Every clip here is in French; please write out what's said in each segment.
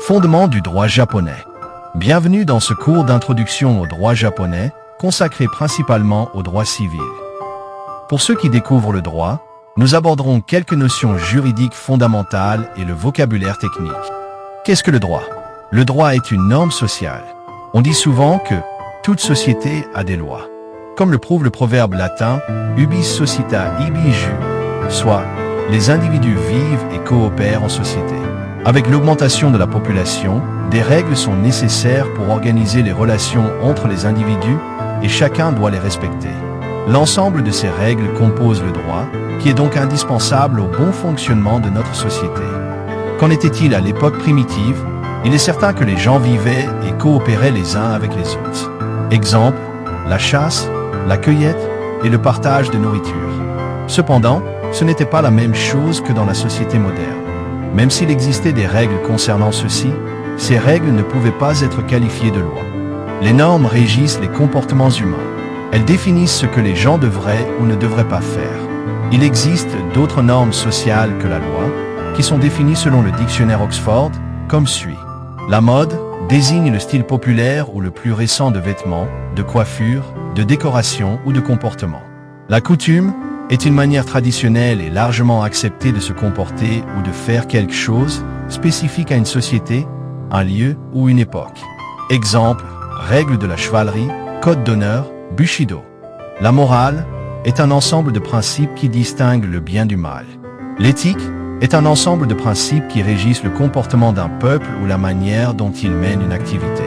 Fondements du droit japonais. Bienvenue dans ce cours d'introduction au droit japonais, consacré principalement au droit civil. Pour ceux qui découvrent le droit, nous aborderons quelques notions juridiques fondamentales et le vocabulaire technique. Qu'est-ce que le droit? Le droit est une norme sociale. On dit souvent que toute société a des lois. Comme le prouve le proverbe latin « Ubis societa ibi jus », soit « les individus vivent et coopèrent en société ». Avec l'augmentation de la population, des règles sont nécessaires pour organiser les relations entre les individus et chacun doit les respecter. L'ensemble de ces règles compose le droit, qui est donc indispensable au bon fonctionnement de notre société. Qu'en était-il à l'époque primitive? Il est certain que les gens vivaient et coopéraient les uns avec les autres. Exemple, la chasse, la cueillette et le partage de nourriture. Cependant, ce n'était pas la même chose que dans la société moderne. Même s'il existait des règles concernant ceci, ces règles ne pouvaient pas être qualifiées de loi. Les normes régissent les comportements humains. Elles définissent ce que les gens devraient ou ne devraient pas faire. Il existe d'autres normes sociales que la loi, qui sont définies selon le dictionnaire Oxford, comme suit. La mode désigne le style populaire ou le plus récent de vêtements, de coiffure, de décoration ou de comportement. La coutume est une manière traditionnelle et largement acceptée de se comporter ou de faire quelque chose spécifique à une société, un lieu ou une époque. Exemple, règles de la chevalerie, code d'honneur, Bushido. La morale est un ensemble de principes qui distinguent le bien du mal. L'éthique est un ensemble de principes qui régissent le comportement d'un peuple ou la manière dont il mène une activité.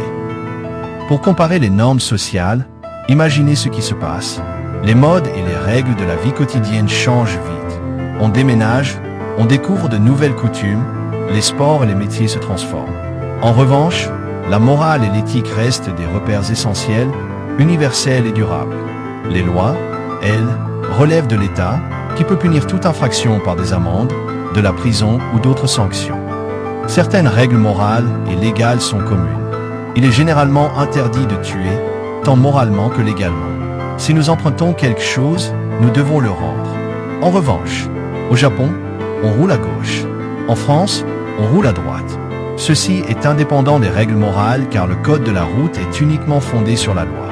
Pour comparer les normes sociales, imaginez ce qui se passe. Les modes et les règles de la vie quotidienne changent vite. On déménage, on découvre de nouvelles coutumes, les sports et les métiers se transforment. En revanche, la morale et l'éthique restent des repères essentiels, universels et durables. Les lois, elles, relèvent de l'État, qui peut punir toute infraction par des amendes, de la prison ou d'autres sanctions. Certaines règles morales et légales sont communes. Il est généralement interdit de tuer, tant moralement que légalement. Si nous empruntons quelque chose, nous devons le rendre. En revanche, au Japon, on roule à gauche. En France, on roule à droite. Ceci est indépendant des règles morales car le code de la route est uniquement fondé sur la loi.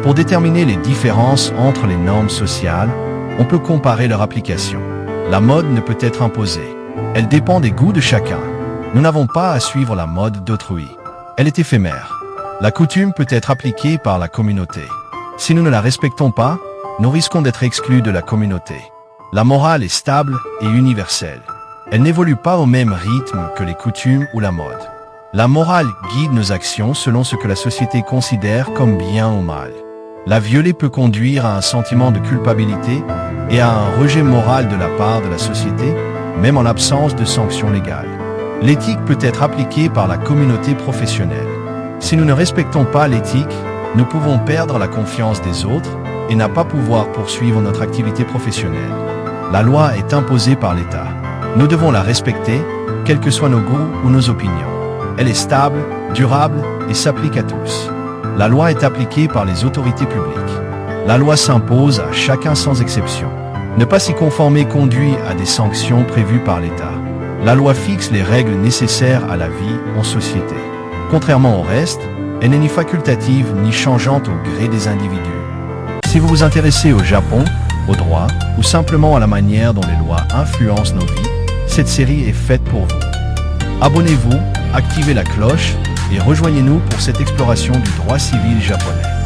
Pour déterminer les différences entre les normes sociales, on peut comparer leur application. La mode ne peut être imposée. Elle dépend des goûts de chacun. Nous n'avons pas à suivre la mode d'autrui. Elle est éphémère. La coutume peut être appliquée par la communauté. Si nous ne la respectons pas, nous risquons d'être exclus de la communauté. La morale est stable et universelle. Elle n'évolue pas au même rythme que les coutumes ou la mode. La morale guide nos actions selon ce que la société considère comme bien ou mal. La violer peut conduire à un sentiment de culpabilité et à un rejet moral de la part de la société, même en l'absence de sanctions légales. L'éthique peut être appliquée par la communauté professionnelle. Si nous ne respectons pas l'éthique, nous pouvons perdre la confiance des autres et ne pas pouvoir poursuivre notre activité professionnelle. La loi est imposée par l'État. Nous devons la respecter, quels que soient nos goûts ou nos opinions. Elle est stable, durable et s'applique à tous. La loi est appliquée par les autorités publiques. La loi s'impose à chacun sans exception. Ne pas s'y conformer conduit à des sanctions prévues par l'État. La loi fixe les règles nécessaires à la vie en société. Contrairement au reste, elle n'est ni facultative ni changeante au gré des individus. Si vous vous intéressez au Japon, au droit ou simplement à la manière dont les lois influencent nos vies, cette série est faite pour vous. Abonnez-vous, activez la cloche et rejoignez-nous pour cette exploration du droit civil japonais.